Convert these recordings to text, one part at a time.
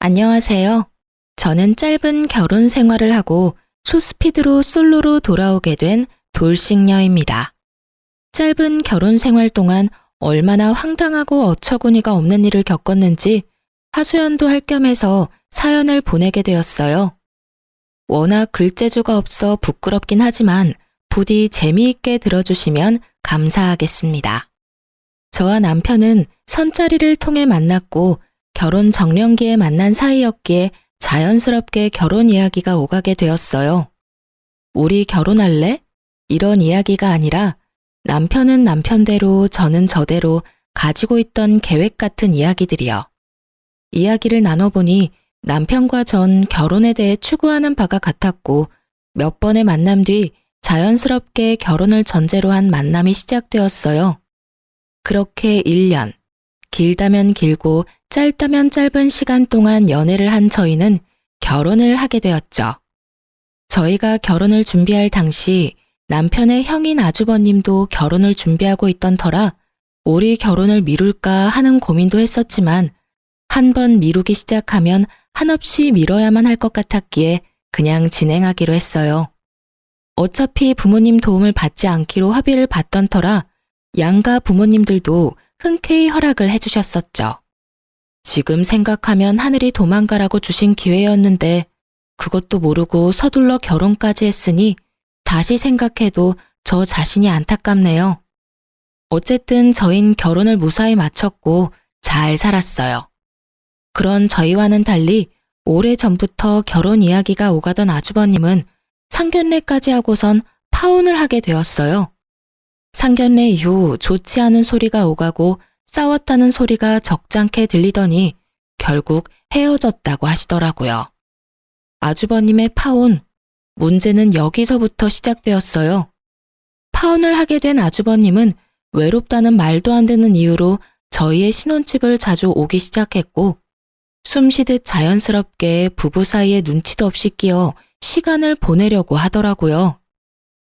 안녕하세요. 저는 짧은 결혼 생활을 하고 소스피드로 솔로로 돌아오게 된 돌싱녀입니다. 짧은 결혼 생활 동안 얼마나 황당하고 어처구니가 없는 일을 겪었는지 하소연도 할 겸해서 사연을 보내게 되었어요. 워낙 글재주가 없어 부끄럽긴 하지만 부디 재미있게 들어주시면 감사하겠습니다. 저와 남편은 선자리를 통해 만났고 결혼 정년기에 만난 사이였기에 자연스럽게 결혼 이야기가 오가게 되었어요. 우리 결혼할래? 이런 이야기가 아니라 남편은 남편대로 저는 저대로 가지고 있던 계획 같은 이야기들이요. 이야기를 나눠보니 남편과 전 결혼에 대해 추구하는 바가 같았고 몇 번의 만남 뒤 자연스럽게 결혼을 전제로 한 만남이 시작되었어요. 그렇게 1년, 길다면 길고 짧다면 짧은 시간 동안 연애를 한 저희는 결혼을 하게 되었죠. 저희가 결혼을 준비할 당시 남편의 형인 아주버님도 결혼을 준비하고 있던 터라 우리 결혼을 미룰까 하는 고민도 했었지만 한 번 미루기 시작하면 한없이 미뤄야만 할 것 같았기에 그냥 진행하기로 했어요. 어차피 부모님 도움을 받지 않기로 합의를 봤던 터라 양가 부모님들도 흔쾌히 허락을 해주셨었죠. 지금 생각하면 하늘이 도망가라고 주신 기회였는데 그것도 모르고 서둘러 결혼까지 했으니 다시 생각해도 저 자신이 안타깝네요. 어쨌든 저흰 결혼을 무사히 마쳤고 잘 살았어요. 그런 저희와는 달리 오래전부터 결혼 이야기가 오가던 아주버님은 상견례까지 하고선 파혼을 하게 되었어요. 상견례 이후 좋지 않은 소리가 오가고 싸웠다는 소리가 적잖게 들리더니 결국 헤어졌다고 하시더라고요. 아주버님의 파혼, 문제는 여기서부터 시작되었어요. 파혼을 하게 된 아주버님은 외롭다는 말도 안 되는 이유로 저희의 신혼집을 자주 오기 시작했고 숨쉬듯 자연스럽게 부부 사이에 눈치도 없이 끼어 시간을 보내려고 하더라고요.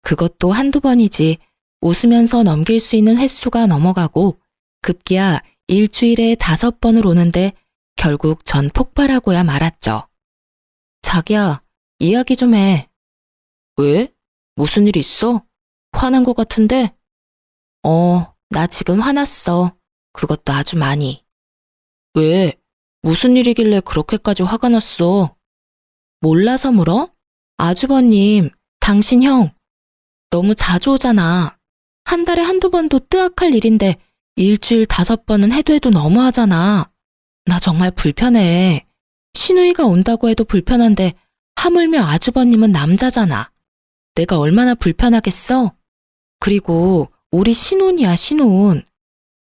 그것도 한두 번이지 웃으면서 넘길 수 있는 횟수가 넘어가고 급기야 일주일에 5번을 오는데 결국 전 폭발하고야 말았죠. 자기야, 이야기 좀 해. 왜? 무슨 일 있어? 화난 것 같은데? 나 지금 화났어. 그것도 아주 많이. 왜? 무슨 일이길래 그렇게까지 화가 났어? 몰라서 물어? 아주버님, 당신 형, 너무 자주 오잖아. 한 달에 한두 번도 뜨악할 일인데 일주일 5번은 해도 너무하잖아. 나 정말 불편해. 시누이가 온다고 해도 불편한데 하물며 아주버님은 남자잖아. 내가 얼마나 불편하겠어? 그리고 우리 신혼이야, 신혼.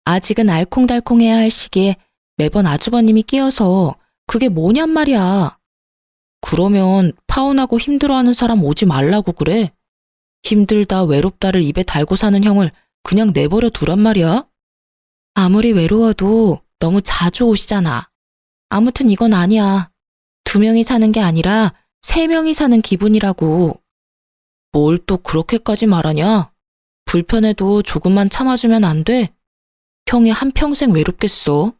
아직은 알콩달콩해야 할 시기에 매번 아주버님이 끼어서 그게 뭐냔 말이야. 그러면 파혼하고 힘들어하는 사람 오지 말라고 그래? 힘들다 외롭다를 입에 달고 사는 형을 그냥 내버려 두란 말이야? 아무리 외로워도 너무 자주 오시잖아. 아무튼 이건 아니야. 2명이 사는 게 아니라 3명이 사는 기분이라고. 뭘 또 그렇게까지 말하냐? 불편해도 조금만 참아주면 안 돼? 형이 한평생 외롭겠어.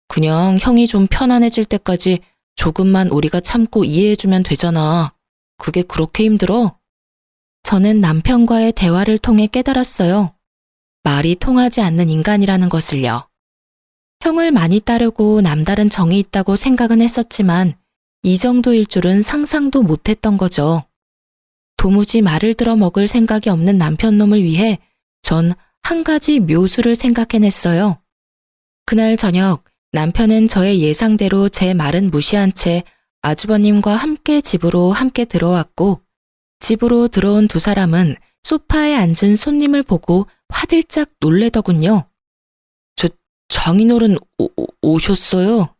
그냥 형이 좀 편안해질 때까지 조금만 우리가 참고 이해해주면 되잖아. 그게 그렇게 힘들어? 저는 남편과의 대화를 통해 깨달았어요. 말이 통하지 않는 인간이라는 것을요. 형을 많이 따르고 남다른 정이 있다고 생각은 했었지만 이 정도일 줄은 상상도 못했던 거죠. 도무지 말을 들어 먹을 생각이 없는 남편놈을 위해 전 한 가지 묘수를 생각해냈어요. 그날 저녁 남편은 저의 예상대로 제 말은 무시한 채 아주버님과 함께 집으로 함께 들어왔고 집으로 들어온 2사람은 소파에 앉은 손님을 보고 화들짝 놀래더군요. 장인어른 오셨어요?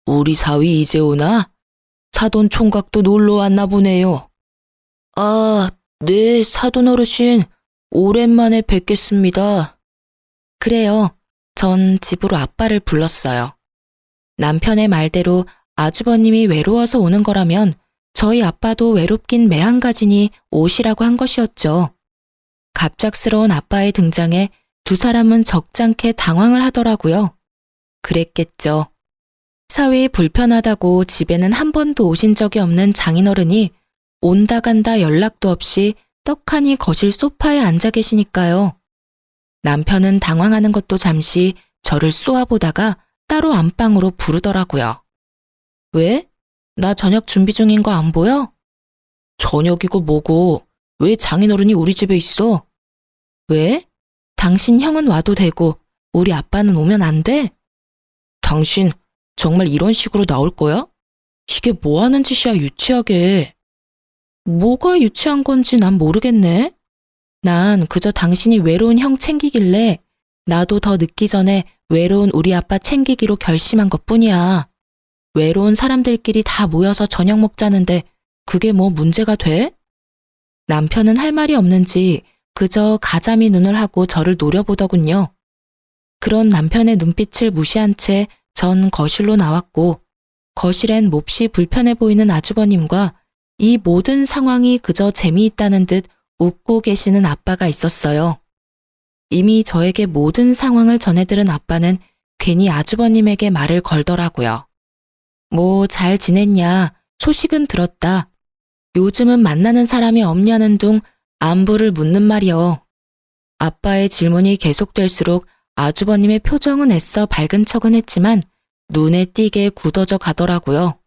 우리 사위 이제 오나? 사돈 총각도 놀러 왔나 보네요. 아, 네, 사돈 어르신. 오랜만에 뵙겠습니다. 그래요. 전 집으로 아빠를 불렀어요. 남편의 말대로 아주버님이 외로워서 오는 거라면 저희 아빠도 외롭긴 매한가지니 오시라고 한 것이었죠. 갑작스러운 아빠의 등장에 2사람은 적잖게 당황을 하더라고요. 그랬겠죠. 사위 불편하다고 집에는 한 번도 오신 적이 없는 장인어른이 온다 간다 연락도 없이 떡하니 거실 소파에 앉아 계시니까요. 남편은 당황하는 것도 잠시 저를 쏘아보다가 따로 안방으로 부르더라고요. 왜? 나 저녁 준비 중인 거 안 보여? 저녁이고 뭐고 왜 장인어른이 우리 집에 있어? 왜? 당신 형은 와도 되고 우리 아빠는 오면 안 돼? 당신 정말 이런 식으로 나올 거야? 이게 뭐 하는 짓이야, 유치하게. 뭐가 유치한 건지 난 모르겠네. 난 그저 당신이 외로운 형 챙기길래 나도 더 늦기 전에 외로운 우리 아빠 챙기기로 결심한 것뿐이야. 외로운 사람들끼리 다 모여서 저녁 먹자는데 그게 뭐 문제가 돼? 남편은 할 말이 없는지 그저 가자미 눈을 하고 저를 노려보더군요. 그런 남편의 눈빛을 무시한 채 전 거실로 나왔고 거실엔 몹시 불편해 보이는 아주버님과 이 모든 상황이 그저 재미있다는 듯 웃고 계시는 아빠가 있었어요. 이미 저에게 모든 상황을 전해들은 아빠는 괜히 아주버님에게 말을 걸더라고요. 뭐 잘 지냈냐, 소식은 들었다. 요즘은 만나는 사람이 없냐는 둥 안부를 묻는 말이요. 아빠의 질문이 계속될수록 아주버님의 표정은 애써 밝은 척은 했지만 눈에 띄게 굳어져 가더라고요.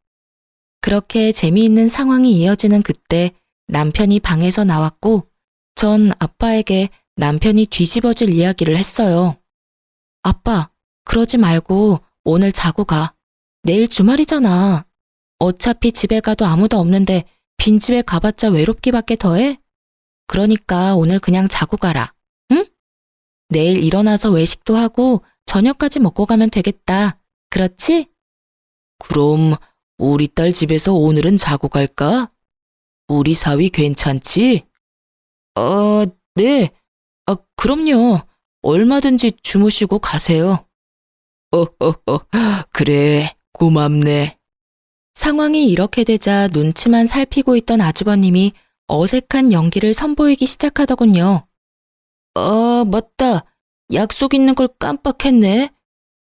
그렇게 재미있는 상황이 이어지는 그때 남편이 방에서 나왔고 전 아빠에게 남편이 뒤집어질 이야기를 했어요. 아빠, 그러지 말고 오늘 자고 가. 내일 주말이잖아. 어차피 집에 가도 아무도 없는데 빈집에 가봤자 외롭기밖에 더해? 그러니까 오늘 그냥 자고 가라. 응? 내일 일어나서 외식도 하고 저녁까지 먹고 가면 되겠다. 그렇지? 그럼 우리 딸 집에서 오늘은 자고 갈까? 우리 사위 괜찮지? 네. 그럼요. 얼마든지 주무시고 가세요. 그래, 고맙네. 상황이 이렇게 되자 눈치만 살피고 있던 아주버님이 어색한 연기를 선보이기 시작하더군요. 맞다. 약속 있는 걸 깜빡했네.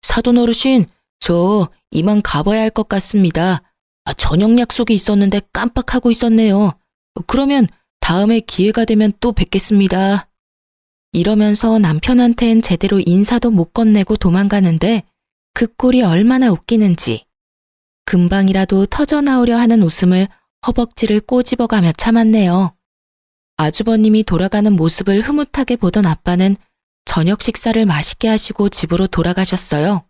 사돈 어르신, 저 이만 가봐야 할 것 같습니다. 저녁 약속이 있었는데 깜빡하고 있었네요. 그러면 다음에 기회가 되면 또 뵙겠습니다. 이러면서 남편한텐 제대로 인사도 못 건네고 도망가는데 그 꼴이 얼마나 웃기는지. 금방이라도 터져나오려 하는 웃음을 허벅지를 꼬집어가며 참았네요. 아주버님이 돌아가는 모습을 흐뭇하게 보던 아빠는 저녁 식사를 맛있게 하시고 집으로 돌아가셨어요.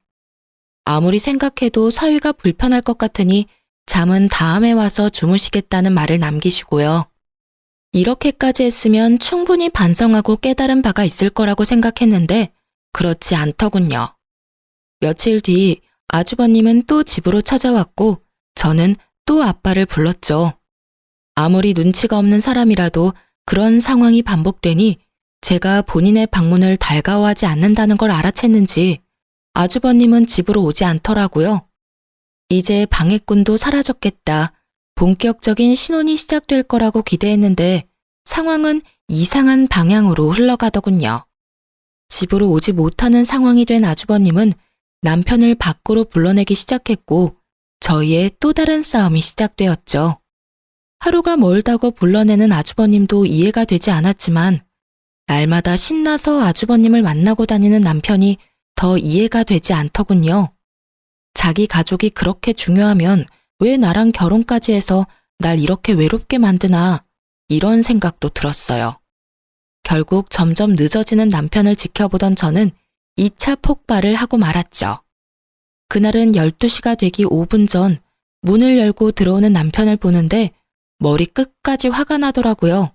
아무리 생각해도 사위가 불편할 것 같으니 잠은 다음에 와서 주무시겠다는 말을 남기시고요. 이렇게까지 했으면 충분히 반성하고 깨달은 바가 있을 거라고 생각했는데 그렇지 않더군요. 며칠 뒤 아주버님은 또 집으로 찾아왔고 저는 또 아빠를 불렀죠. 아무리 눈치가 없는 사람이라도 그런 상황이 반복되니 제가 본인의 방문을 달가워하지 않는다는 걸 알아챘는지 아주버님은 집으로 오지 않더라고요. 이제 방해꾼도 사라졌겠다. 본격적인 신혼이 시작될 거라고 기대했는데 상황은 이상한 방향으로 흘러가더군요. 집으로 오지 못하는 상황이 된 아주버님은 남편을 밖으로 불러내기 시작했고 저희의 또 다른 싸움이 시작되었죠. 하루가 멀다고 불러내는 아주버님도 이해가 되지 않았지만 날마다 신나서 아주버님을 만나고 다니는 남편이 더 이해가 되지 않더군요. 자기 가족이 그렇게 중요하면 왜 나랑 결혼까지 해서 날 이렇게 외롭게 만드나 이런 생각도 들었어요. 결국 점점 늦어지는 남편을 지켜보던 저는 2차 폭발을 하고 말았죠. 그날은 12시가 되기 5분 전 문을 열고 들어오는 남편을 보는데 머리 끝까지 화가 나더라고요.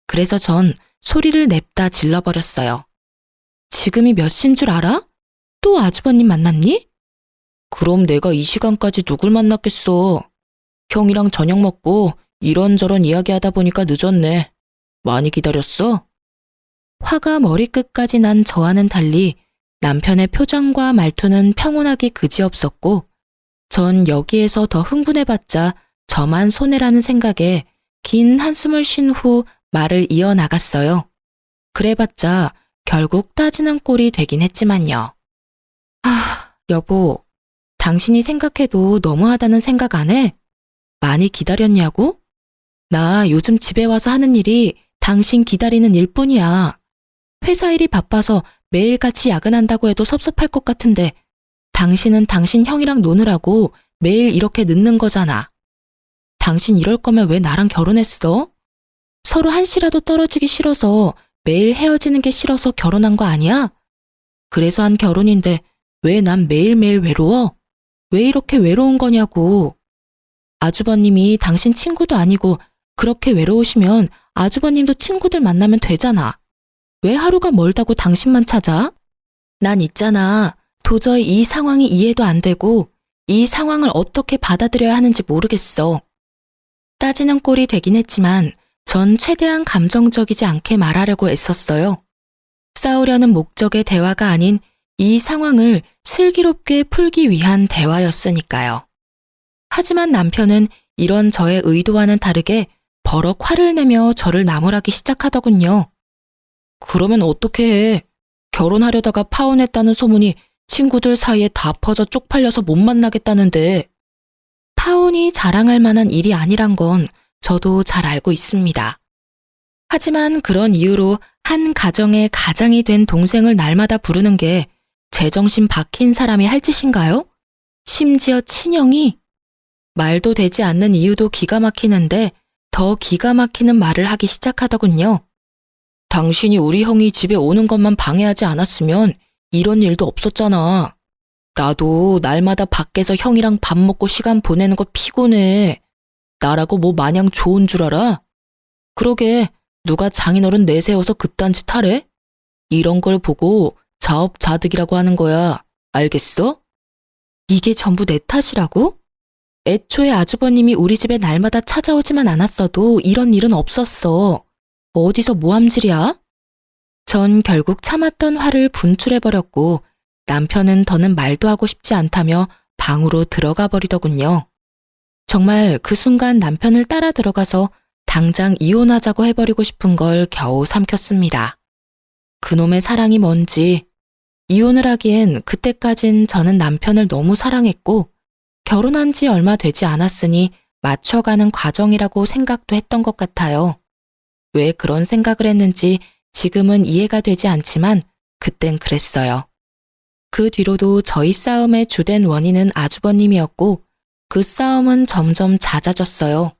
그래서 전 소리를 냅다 질러버렸어요. 지금이 몇 시인 줄 알아? 또 아주버님 만났니? 그럼 내가 이 시간까지 누굴 만났겠어. 형이랑 저녁 먹고 이런저런 이야기하다 보니까 늦었네. 많이 기다렸어? 화가 머리끝까지 난 저와는 달리 남편의 표정과 말투는 평온하기 그지없었고 전 여기에서 더 흥분해봤자 저만 손해라는 생각에 긴 한숨을 쉰 후 말을 이어나갔어요. 그래봤자 결국 따지는 꼴이 되긴 했지만요. 여보, 당신이 생각해도 너무하다는 생각 안 해? 많이 기다렸냐고? 나 요즘 집에 와서 하는 일이 당신 기다리는 일뿐이야. 회사 일이 바빠서 매일같이 야근한다고 해도 섭섭할 것 같은데 당신은 당신 형이랑 노느라고 매일 이렇게 늦는 거잖아. 당신 이럴 거면 왜 나랑 결혼했어? 서로 한시라도 떨어지기 싫어서 매일 헤어지는 게 싫어서 결혼한 거 아니야? 그래서 한 결혼인데 왜 난 매일매일 외로워? 왜 이렇게 외로운 거냐고. 아주버님이 당신 친구도 아니고 그렇게 외로우시면 아주버님도 친구들 만나면 되잖아. 왜 하루가 멀다고 당신만 찾아? 난 있잖아. 도저히 이 상황이 이해도 안 되고 이 상황을 어떻게 받아들여야 하는지 모르겠어. 따지는 꼴이 되긴 했지만 전 최대한 감정적이지 않게 말하려고 애썼어요. 싸우려는 목적의 대화가 아닌 이 상황을 슬기롭게 풀기 위한 대화였으니까요. 하지만 남편은 이런 저의 의도와는 다르게 버럭 화를 내며 저를 나무라기 시작하더군요. 그러면 어떻게 해? 결혼하려다가 파혼했다는 소문이 친구들 사이에 다 퍼져 쪽팔려서 못 만나겠다는데. 파혼이 자랑할 만한 일이 아니란 건 저도 잘 알고 있습니다. 하지만 그런 이유로 한 가정의 가장이 된 동생을 날마다 부르는 게 제정신 박힌 사람이 할 짓인가요? 심지어 친형이? 말도 되지 않는 이유도 기가 막히는데 더 기가 막히는 말을 하기 시작하더군요. 당신이 우리 형이 집에 오는 것만 방해하지 않았으면 이런 일도 없었잖아. 나도 날마다 밖에서 형이랑 밥 먹고 시간 보내는 거 피곤해. 나라고 뭐 마냥 좋은 줄 알아? 그러게 누가 장인어른 내세워서 그딴 짓 하래? 이런 걸 보고 자업자득이라고 하는 거야. 알겠어? 이게 전부 내 탓이라고? 애초에 아주버님이 우리 집에 날마다 찾아오지만 않았어도 이런 일은 없었어. 어디서 모함질이야? 전 결국 참았던 화를 분출해버렸고 남편은 더는 말도 하고 싶지 않다며 방으로 들어가 버리더군요. 정말 그 순간 남편을 따라 들어가서 당장 이혼하자고 해버리고 싶은 걸 겨우 삼켰습니다. 그놈의 사랑이 뭔지. 이혼을 하기엔 그때까진 저는 남편을 너무 사랑했고 결혼한 지 얼마 되지 않았으니 맞춰가는 과정이라고 생각도 했던 것 같아요. 왜 그런 생각을 했는지 지금은 이해가 되지 않지만 그땐 그랬어요. 그 뒤로도 저희 싸움의 주된 원인은 아주버님이었고 그 싸움은 점점 잦아졌어요.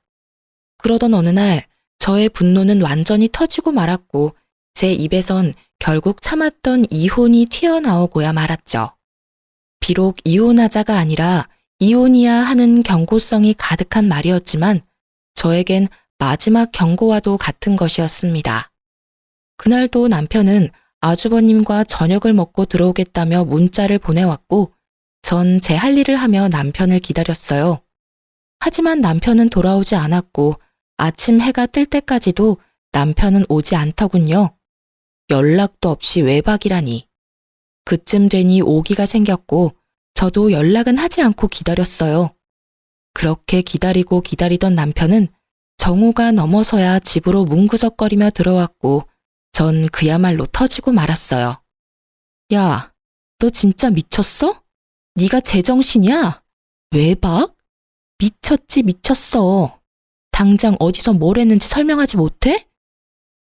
그러던 어느 날 저의 분노는 완전히 터지고 말았고 제 입에선 결국 참았던 이혼이 튀어나오고야 말았죠. 비록 이혼하자가 아니라 이혼이야 하는 경고성이 가득한 말이었지만 저에겐 마지막 경고와도 같은 것이었습니다. 그날도 남편은 아주버님과 저녁을 먹고 들어오겠다며 문자를 보내왔고 전 제 할 일을 하며 남편을 기다렸어요. 하지만 남편은 돌아오지 않았고 아침 해가 뜰 때까지도 남편은 오지 않더군요. 연락도 없이 외박이라니. 그쯤 되니 오기가 생겼고 저도 연락은 하지 않고 기다렸어요. 그렇게 기다리고 기다리던 남편은 정오가 넘어서야 집으로 뭉구적거리며 들어왔고 전 그야말로 터지고 말았어요. 야, 너 진짜 미쳤어? 네가 제정신이야? 외박? 미쳤지 미쳤어. 당장 어디서 뭘 했는지 설명하지 못해?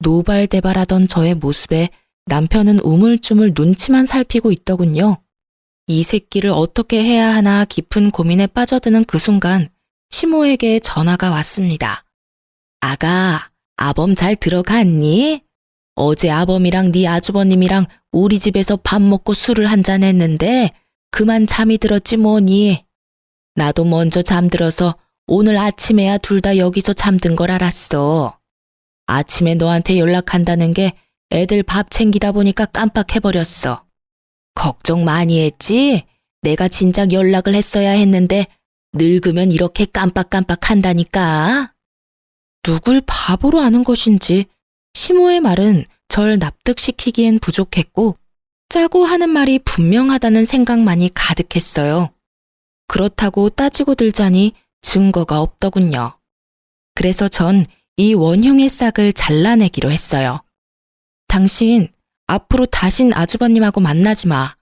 노발대발하던 저의 모습에 남편은 우물쭈물 눈치만 살피고 있더군요. 이 새끼를 어떻게 해야 하나 깊은 고민에 빠져드는 그 순간 시모에게 전화가 왔습니다. 아가, 아범 잘 들어갔니? 어제 아범이랑 네 아주버님이랑 우리 집에서 밥 먹고 술을 한잔 했는데 그만 잠이 들었지 뭐니. 나도 먼저 잠들어서 오늘 아침에야 둘 다 여기서 잠든 걸 알았어. 아침에 너한테 연락한다는 게 애들 밥 챙기다 보니까 깜빡해버렸어. 걱정 많이 했지? 내가 진작 연락을 했어야 했는데 늙으면 이렇게 깜빡깜빡 한다니까. 누굴 바보로 아는 것인지 시모의 말은 절 납득시키기엔 부족했고 짜고 하는 말이 분명하다는 생각만이 가득했어요. 그렇다고 따지고 들자니 증거가 없더군요. 그래서 전 이 원흉의 싹을 잘라내기로 했어요. 당신 앞으로 다신 아주버님하고 만나지 마.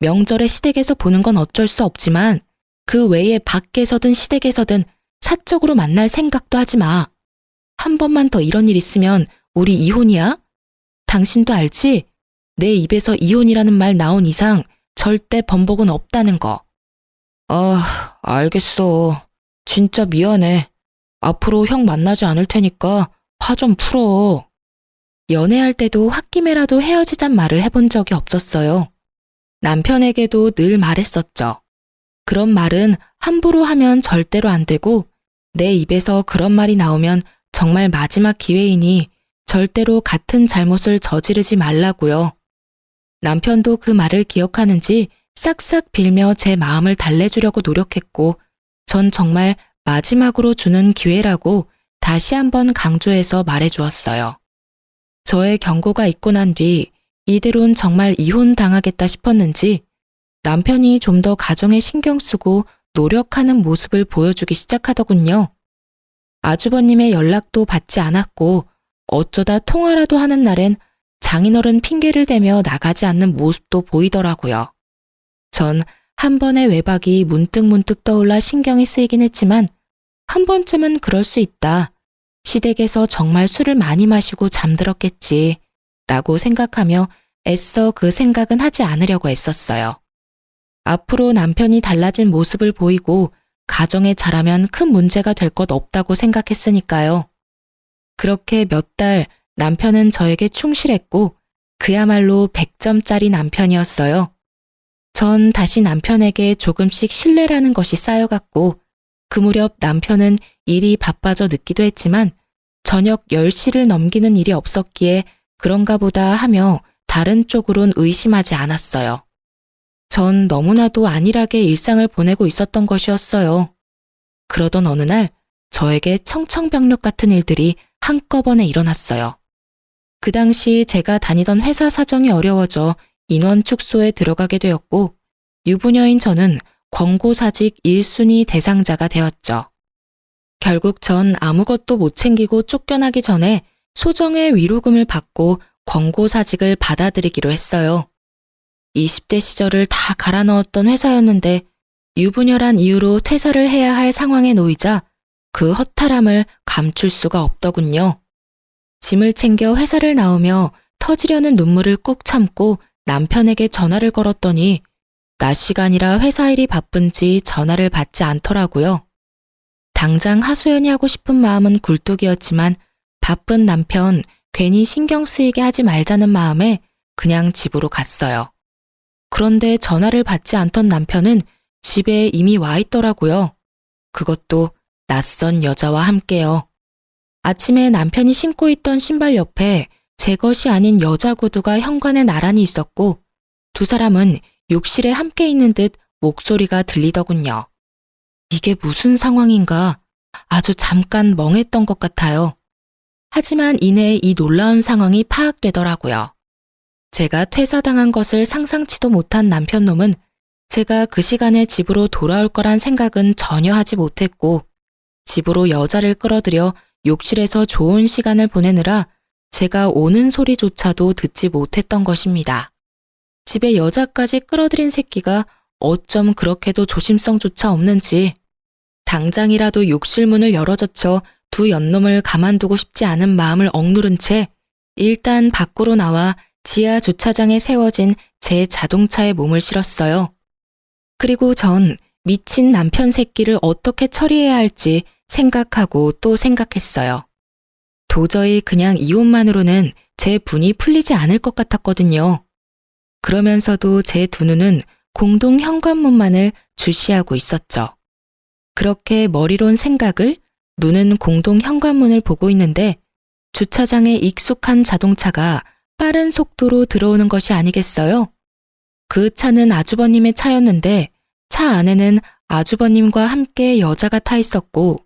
명절에 시댁에서 보는 건 어쩔 수 없지만 그 외에 밖에서든 시댁에서든 사적으로 만날 생각도 하지 마. 한 번만 더 이런 일 있으면 우리 이혼이야? 당신도 알지? 내 입에서 이혼이라는 말 나온 이상 절대 번복은 없다는 거. 아, 알겠어. 진짜 미안해. 앞으로 형 만나지 않을 테니까 화 좀 풀어. 연애할 때도 홧김에라도 헤어지잔 말을 해본 적이 없었어요. 남편에게도 늘 말했었죠. 그런 말은 함부로 하면 절대로 안 되고 내 입에서 그런 말이 나오면 정말 마지막 기회이니 절대로 같은 잘못을 저지르지 말라고요. 남편도 그 말을 기억하는지 싹싹 빌며 제 마음을 달래주려고 노력했고 전 정말 마지막으로 주는 기회라고 다시 한번 강조해서 말해주었어요. 저의 경고가 있고 난 뒤 이대로는 정말 이혼당하겠다 싶었는지 남편이 좀 더 가정에 신경 쓰고 노력하는 모습을 보여주기 시작하더군요. 아주버님의 연락도 받지 않았고 어쩌다 통화라도 하는 날엔 장인어른 핑계를 대며 나가지 않는 모습도 보이더라고요. 전 한 번의 외박이 문득문득 떠올라 신경이 쓰이긴 했지만 한 번쯤은 그럴 수 있다. 시댁에서 정말 술을 많이 마시고 잠들었겠지 라고 생각하며 애써 그 생각은 하지 않으려고 애썼어요. 앞으로 남편이 달라진 모습을 보이고 가정에 잘하면 큰 문제가 될 것 없다고 생각했으니까요. 그렇게 몇 달 남편은 저에게 충실했고 그야말로 100점짜리 남편이었어요. 전 다시 남편에게 조금씩 신뢰라는 것이 쌓여갔고 그 무렵 남편은 일이 바빠져 늦기도 했지만 저녁 10시를 넘기는 일이 없었기에 그런가 보다 하며 다른 쪽으론 의심하지 않았어요. 전 너무나도 안일하게 일상을 보내고 있었던 것이었어요. 그러던 어느 날 저에게 청천벽력 같은 일들이 한꺼번에 일어났어요. 그 당시 제가 다니던 회사 사정이 어려워져 인원 축소에 들어가게 되었고 유부녀인 저는 권고사직 1순위 대상자가 되었죠. 결국 전 아무것도 못 챙기고 쫓겨나기 전에 소정의 위로금을 받고 권고사직을 받아들이기로 했어요. 20대 시절을 다 갈아 넣었던 회사였는데 유부녀란 이유로 퇴사를 해야 할 상황에 놓이자 그 허탈함을 감출 수가 없더군요. 짐을 챙겨 회사를 나오며 터지려는 눈물을 꾹 참고 남편에게 전화를 걸었더니 낮 시간이라 회사 일이 바쁜지 전화를 받지 않더라고요. 당장 하소연이 하고 싶은 마음은 굴뚝이었지만 바쁜 남편 괜히 신경 쓰이게 하지 말자는 마음에 그냥 집으로 갔어요. 그런데 전화를 받지 않던 남편은 집에 이미 와 있더라고요. 그것도 낯선 여자와 함께요. 아침에 남편이 신고 있던 신발 옆에 제 것이 아닌 여자 구두가 현관에 나란히 있었고 두 사람은 욕실에 함께 있는 듯 목소리가 들리더군요. 이게 무슨 상황인가 아주 잠깐 멍했던 것 같아요. 하지만 이내 이 놀라운 상황이 파악되더라고요. 제가 퇴사당한 것을 상상치도 못한 남편놈은 제가 그 시간에 집으로 돌아올 거란 생각은 전혀 하지 못했고 집으로 여자를 끌어들여 욕실에서 좋은 시간을 보내느라 제가 오는 소리조차도 듣지 못했던 것입니다. 집에 여자까지 끌어들인 새끼가 어쩜 그렇게도 조심성조차 없는지 당장이라도 욕실 문을 열어젖혀 두 연놈을 가만두고 싶지 않은 마음을 억누른 채 일단 밖으로 나와 지하 주차장에 세워진 제 자동차에 몸을 실었어요. 그리고 전 미친 남편 새끼를 어떻게 처리해야 할지 생각하고 또 생각했어요. 도저히 그냥 이혼만으로는 제 분이 풀리지 않을 것 같았거든요. 그러면서도 제 두 눈은 공동 현관문만을 주시하고 있었죠. 그렇게 머리론 생각을 눈은 공동 현관문을 보고 있는데 주차장에 익숙한 자동차가 빠른 속도로 들어오는 것이 아니겠어요? 그 차는 아주버님의 차였는데 차 안에는 아주버님과 함께 여자가 타 있었고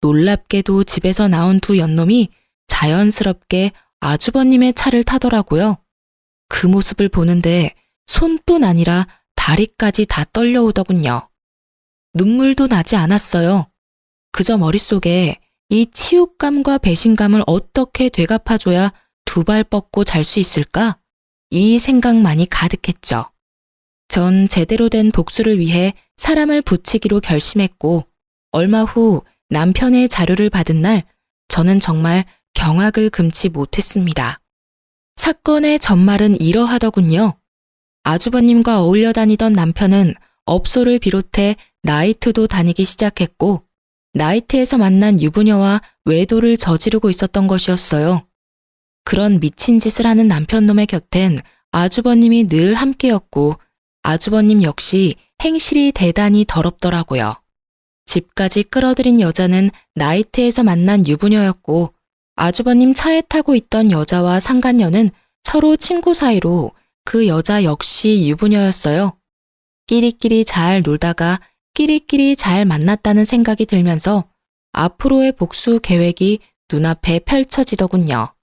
놀랍게도 집에서 나온 두 연놈이 자연스럽게 아주버님의 차를 타더라고요. 그 모습을 보는데 손뿐 아니라 다리까지 다 떨려오더군요. 눈물도 나지 않았어요. 그저 머릿속에 이 치욕감과 배신감을 어떻게 되갚아줘야 두 발 뻗고 잘 수 있을까? 이 생각만이 가득했죠. 전 제대로 된 복수를 위해 사람을 붙이기로 결심했고, 얼마 후 남편의 자료를 받은 날, 저는 정말 경악을 금치 못했습니다. 사건의 전말은 이러하더군요. 아주버님과 어울려 다니던 남편은 업소를 비롯해 나이트도 다니기 시작했고, 나이트에서 만난 유부녀와 외도를 저지르고 있었던 것이었어요. 그런 미친 짓을 하는 남편놈의 곁엔 아주버님이 늘 함께였고, 아주버님 역시 행실이 대단히 더럽더라고요. 집까지 끌어들인 여자는 나이트에서 만난 유부녀였고, 아주버님 차에 타고 있던 여자와 상간녀는 서로 친구 사이로 그 여자 역시 유부녀였어요. 끼리끼리 잘 놀다가 끼리끼리 잘 만났다는 생각이 들면서 앞으로의 복수 계획이 눈앞에 펼쳐지더군요.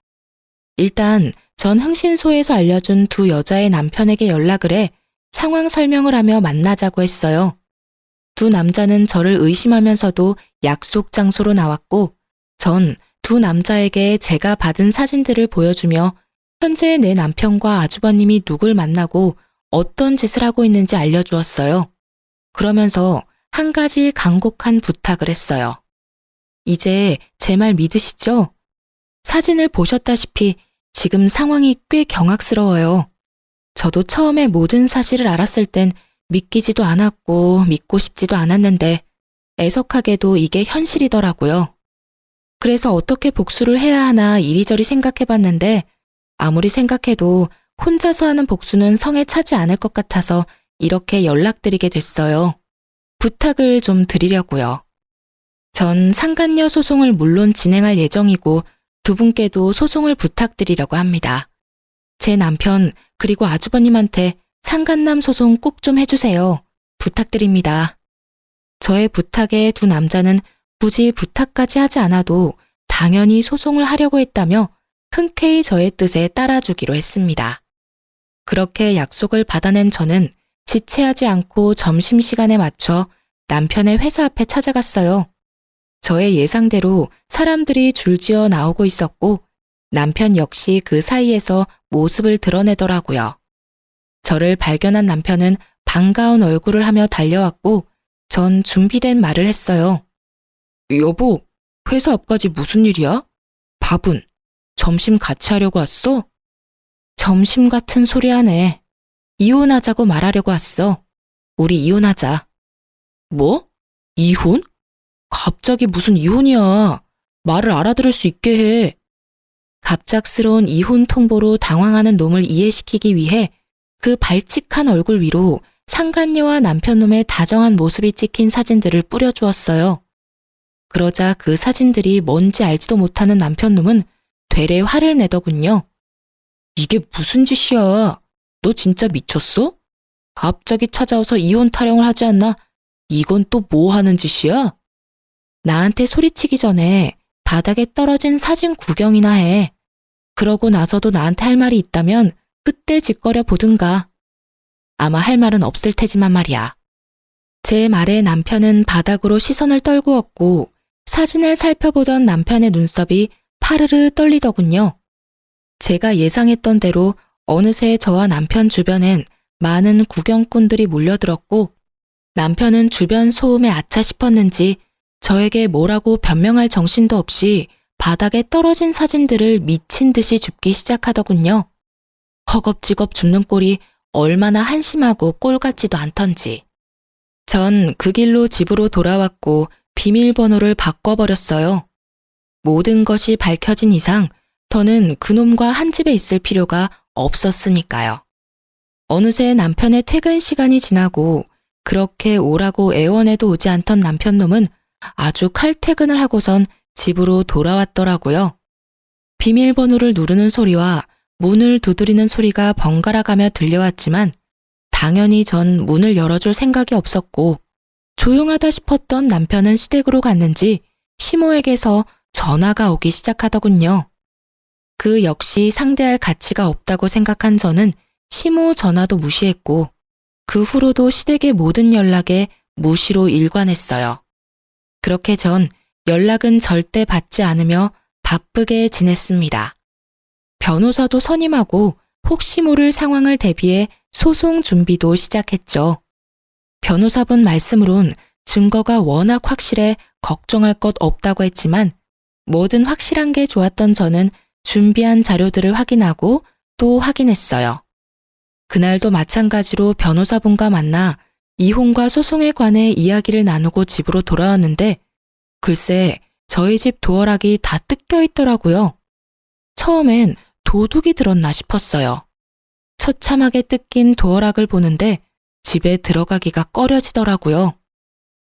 일단 전 흥신소에서 알려준 두 여자의 남편에게 연락을 해 상황 설명을 하며 만나자고 했어요. 두 남자는 저를 의심하면서도 약속 장소로 나왔고, 전 두 남자에게 제가 받은 사진들을 보여주며 현재 내 남편과 아주버님이 누굴 만나고 어떤 짓을 하고 있는지 알려주었어요. 그러면서 한 가지 간곡한 부탁을 했어요. 이제 제 말 믿으시죠? 사진을 보셨다시피 지금 상황이 꽤 경악스러워요. 저도 처음에 모든 사실을 알았을 땐 믿기지도 않았고 믿고 싶지도 않았는데 애석하게도 이게 현실이더라고요. 그래서 어떻게 복수를 해야 하나 이리저리 생각해봤는데 아무리 생각해도 혼자서 하는 복수는 성에 차지 않을 것 같아서 이렇게 연락드리게 됐어요. 부탁을 좀 드리려고요. 전 상간녀 소송을 물론 진행할 예정이고 두 분께도 소송을 부탁드리려고 합니다. 제 남편 그리고 아주버님한테 상간남 소송 꼭 좀 해주세요. 부탁드립니다. 저의 부탁에 두 남자는 굳이 부탁까지 하지 않아도 당연히 소송을 하려고 했다며 흔쾌히 저의 뜻에 따라주기로 했습니다. 그렇게 약속을 받아낸 저는 지체하지 않고 점심시간에 맞춰 남편의 회사 앞에 찾아갔어요. 저의 예상대로 사람들이 줄지어 나오고 있었고 남편 역시 그 사이에서 모습을 드러내더라고요. 저를 발견한 남편은 반가운 얼굴을 하며 달려왔고 전 준비된 말을 했어요. 여보, 회사 앞까지 무슨 일이야? 밥은? 점심 같이 하려고 왔어? 점심 같은 소리 하네. 이혼하자고 말하려고 왔어. 우리 이혼하자. 뭐? 이혼? 갑자기 무슨 이혼이야. 말을 알아들을 수 있게 해. 갑작스러운 이혼 통보로 당황하는 놈을 이해시키기 위해 그 발칙한 얼굴 위로 상간녀와 남편놈의 다정한 모습이 찍힌 사진들을 뿌려주었어요. 그러자 그 사진들이 뭔지 알지도 못하는 남편놈은 되레 화를 내더군요. 이게 무슨 짓이야? 너 진짜 미쳤어? 갑자기 찾아와서 이혼 타령을 하지 않나? 이건 또 뭐 하는 짓이야? 나한테 소리치기 전에 바닥에 떨어진 사진 구경이나 해. 그러고 나서도 나한테 할 말이 있다면 그때 짓거려 보든가. 아마 할 말은 없을 테지만 말이야. 제 말에 남편은 바닥으로 시선을 떨구었고 사진을 살펴보던 남편의 눈썹이 파르르 떨리더군요. 제가 예상했던 대로 어느새 저와 남편 주변엔 많은 구경꾼들이 몰려들었고 남편은 주변 소음에 아차 싶었는지 저에게 뭐라고 변명할 정신도 없이 바닥에 떨어진 사진들을 미친 듯이 줍기 시작하더군요. 허겁지겁 줍는 꼴이 얼마나 한심하고 꼴 같지도 않던지. 전 그 길로 집으로 돌아왔고 비밀번호를 바꿔버렸어요. 모든 것이 밝혀진 이상 더는 그놈과 한 집에 있을 필요가 없었으니까요. 어느새 남편의 퇴근 시간이 지나고 그렇게 오라고 애원해도 오지 않던 남편놈은 아주 칼퇴근을 하고선 집으로 돌아왔더라고요. 비밀번호를 누르는 소리와 문을 두드리는 소리가 번갈아가며 들려왔지만 당연히 전 문을 열어줄 생각이 없었고 조용하다 싶었던 남편은 시댁으로 갔는지 시모에게서 전화가 오기 시작하더군요. 그 역시 상대할 가치가 없다고 생각한 저는 시모 전화도 무시했고 그 후로도 시댁의 모든 연락에 무시로 일관했어요. 그렇게 전 연락은 절대 받지 않으며 바쁘게 지냈습니다. 변호사도 선임하고 혹시 모를 상황을 대비해 소송 준비도 시작했죠. 변호사분 말씀으론 증거가 워낙 확실해 걱정할 것 없다고 했지만 뭐든 확실한 게 좋았던 저는 준비한 자료들을 확인하고 또 확인했어요. 그날도 마찬가지로 변호사분과 만나 이혼과 소송에 관해 이야기를 나누고 집으로 돌아왔는데 글쎄 저희 집 도어락이 다 뜯겨 있더라고요. 처음엔 도둑이 들었나 싶었어요. 처참하게 뜯긴 도어락을 보는데 집에 들어가기가 꺼려지더라고요.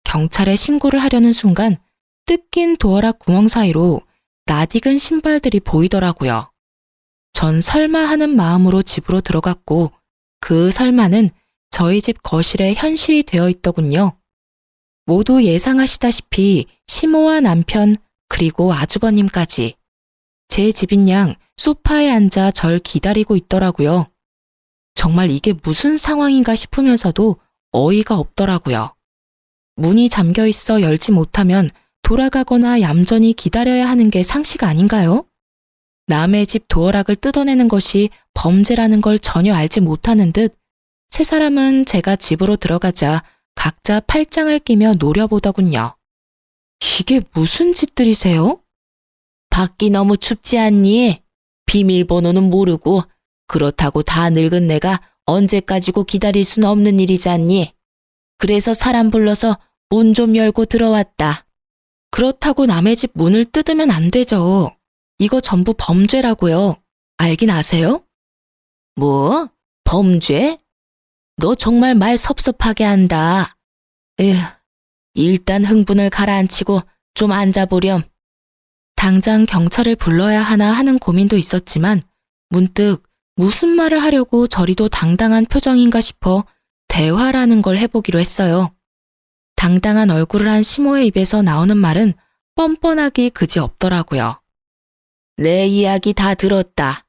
경찰에 신고를 하려는 순간 뜯긴 도어락 구멍 사이로 낯익은 신발들이 보이더라고요. 전 설마 하는 마음으로 집으로 들어갔고 그 설마는 저희 집 거실에 현실이 되어 있더군요. 모두 예상하시다시피 시모와 남편 그리고 아주버님까지 제 집인 양 소파에 앉아 절 기다리고 있더라고요. 정말 이게 무슨 상황인가 싶으면서도 어이가 없더라고요. 문이 잠겨 있어 열지 못하면 돌아가거나 얌전히 기다려야 하는 게 상식 아닌가요? 남의 집 도어락을 뜯어내는 것이 범죄라는 걸 전혀 알지 못하는 듯 세 사람은 제가 집으로 들어가자 각자 팔짱을 끼며 노려보더군요. 이게 무슨 짓들이세요? 밖이 너무 춥지 않니? 비밀번호는 모르고 그렇다고 다 늙은 내가 언제까지고 기다릴 순 없는 일이잖니. 그래서 사람 불러서 문 좀 열고 들어왔다. 그렇다고 남의 집 문을 뜯으면 안 되죠. 이거 전부 범죄라고요. 알긴 아세요? 뭐? 범죄? 너 정말 말 섭섭하게 한다. 에휴, 일단 흥분을 가라앉히고 좀 앉아보렴. 당장 경찰을 불러야 하나 하는 고민도 있었지만 문득 무슨 말을 하려고 저리도 당당한 표정인가 싶어 대화라는 걸 해보기로 했어요. 당당한 얼굴을 한 시모의 입에서 나오는 말은 뻔뻔하기 그지없더라고요. 내 이야기 다 들었다.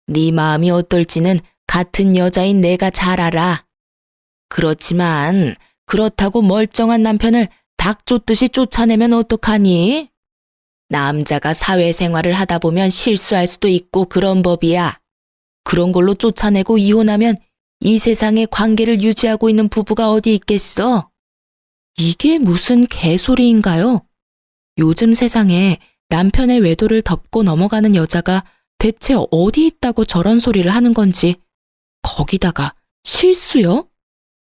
네 마음이 어떨지는 같은 여자인 내가 잘 알아. 그렇지만 그렇다고 멀쩡한 남편을 닭 쫓듯이 쫓아내면 어떡하니? 남자가 사회생활을 하다 보면 실수할 수도 있고 그런 법이야. 그런 걸로 쫓아내고 이혼하면 이 세상에 관계를 유지하고 있는 부부가 어디 있겠어? 이게 무슨 개소리인가요? 요즘 세상에 남편의 외도를 덮고 넘어가는 여자가 대체 어디 있다고 저런 소리를 하는 건지. 거기다가 실수요?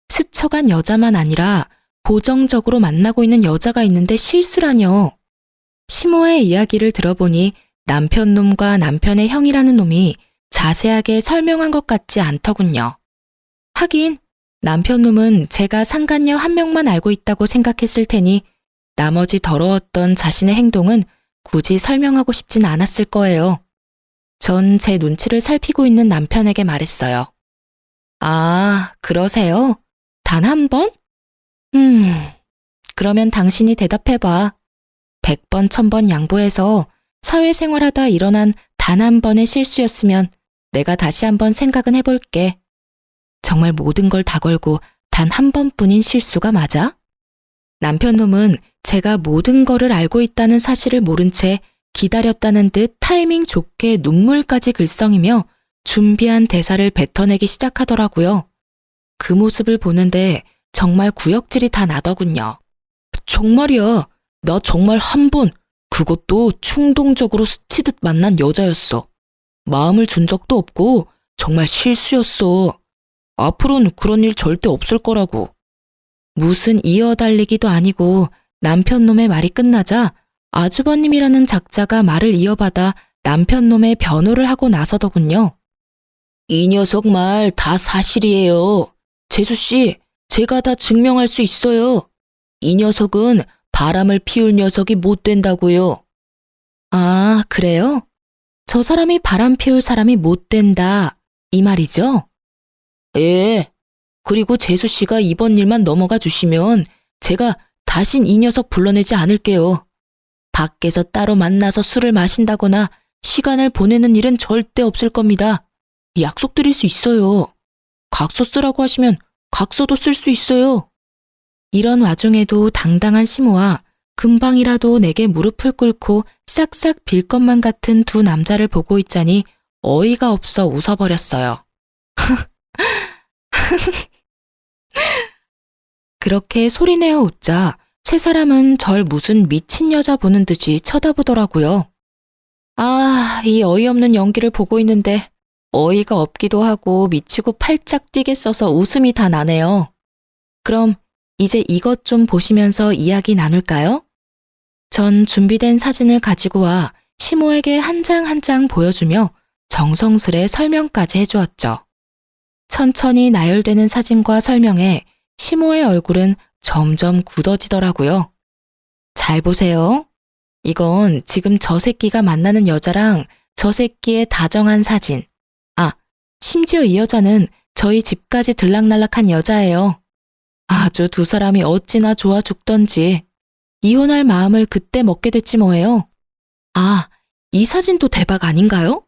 스쳐간 여자만 아니라 고정적으로 만나고 있는 여자가 있는데 실수라뇨. 시모의 이야기를 들어보니 남편 놈과 남편의 형이라는 놈이 자세하게 설명한 것 같지 않더군요. 하긴 남편 놈은 제가 상간녀 한 명만 알고 있다고 생각했을 테니 나머지 더러웠던 자신의 행동은 굳이 설명하고 싶진 않았을 거예요. 전 제 눈치를 살피고 있는 남편에게 말했어요. 아, 그러세요? 단 한 번? 그러면 당신이 대답해봐. 100번, 1000번 양보해서 사회생활하다 일어난 단 한 번의 실수였으면 내가 다시 한번 생각은 해볼게. 정말 모든 걸 다 걸고 단 한 번뿐인 실수가 맞아? 남편 놈은 제가 모든 거를 알고 있다는 사실을 모른 채 기다렸다는 듯 타이밍 좋게 눈물까지 글썽이며 준비한 대사를 뱉어내기 시작하더라고요. 그 모습을 보는데 정말 구역질이 다 나더군요. 정말이야. 나 정말 한 번, 그것도 충동적으로 스치듯 만난 여자였어. 마음을 준 적도 없고 정말 실수였어. 앞으로는 그런 일 절대 없을 거라고. 무슨 이어달리기도 아니고 남편 놈의 말이 끝나자 아주버님이라는 작자가 말을 이어받아 남편 놈의 변호를 하고 나서더군요. 이 녀석 말 다 사실이에요. 재수씨, 제가 다 증명할 수 있어요. 이 녀석은 바람을 피울 녀석이 못 된다고요. 아, 그래요? 저 사람이 바람 피울 사람이 못 된다. 이 말이죠? 예. 그리고 재수씨가 이번 일만 넘어가 주시면 제가 다신 이 녀석 불러내지 않을게요. 밖에서 따로 만나서 술을 마신다거나 시간을 보내는 일은 절대 없을 겁니다. 약속드릴 수 있어요. 각서 쓰라고 하시면 각서도 쓸 수 있어요. 이런 와중에도 당당한 시모와 금방이라도 내게 무릎을 꿇고 싹싹 빌 것만 같은 두 남자를 보고 있자니 어이가 없어 웃어버렸어요. 그렇게 소리내어 웃자 세 사람은 절 무슨 미친 여자 보는 듯이 쳐다보더라고요. 아, 이 어이없는 연기를 보고 있는데 어이가 없기도 하고 미치고 팔짝 뛰겠어서 웃음이 다 나네요. 그럼 이제 이것 좀 보시면서 이야기 나눌까요? 전 준비된 사진을 가지고 와 시모에게 한 장 한 장 보여주며 정성스레 설명까지 해주었죠. 천천히 나열되는 사진과 설명에 시모의 얼굴은 점점 굳어지더라고요. 잘 보세요. 이건 지금 저 새끼가 만나는 여자랑 저 새끼의 다정한 사진. 아, 심지어 이 여자는 저희 집까지 들락날락한 여자예요. 아주 두 사람이 어찌나 좋아 죽던지. 이혼할 마음을 그때 먹게 됐지 뭐예요. 아, 이 사진도 대박 아닌가요?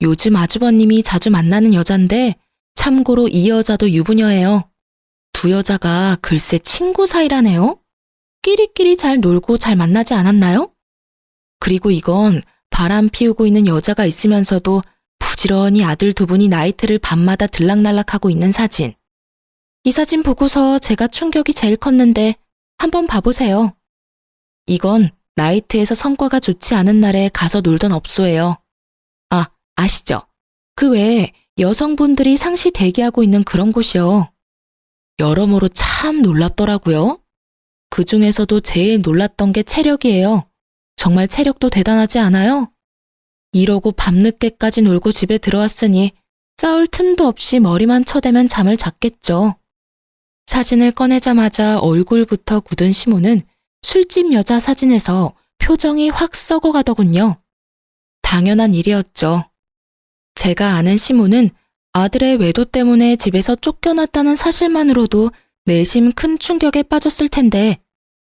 요즘 아주버님이 자주 만나는 여잔데 참고로 이 여자도 유부녀예요. 두 여자가 글쎄 친구 사이라네요. 끼리끼리 잘 놀고 잘 만나지 않았나요? 그리고 이건 바람 피우고 있는 여자가 있으면서도 부지런히 아들 두 분이 나이트를 밤마다 들락날락하고 있는 사진. 이 사진 보고서 제가 충격이 제일 컸는데 한번 봐보세요. 이건 나이트에서 성과가 좋지 않은 날에 가서 놀던 업소예요. 아, 아시죠? 그 외에 여성분들이 상시 대기하고 있는 그런 곳이요. 여러모로 참 놀랍더라고요. 그 중에서도 제일 놀랐던 게 체력이에요. 정말 체력도 대단하지 않아요? 이러고 밤늦게까지 놀고 집에 들어왔으니 싸울 틈도 없이 머리만 쳐대면 잠을 잤겠죠. 사진을 꺼내자마자 얼굴부터 굳은 시모는 술집 여자 사진에서 표정이 확 썩어가더군요. 당연한 일이었죠. 제가 아는 시모는 아들의 외도 때문에 집에서 쫓겨났다는 사실만으로도 내심 큰 충격에 빠졌을 텐데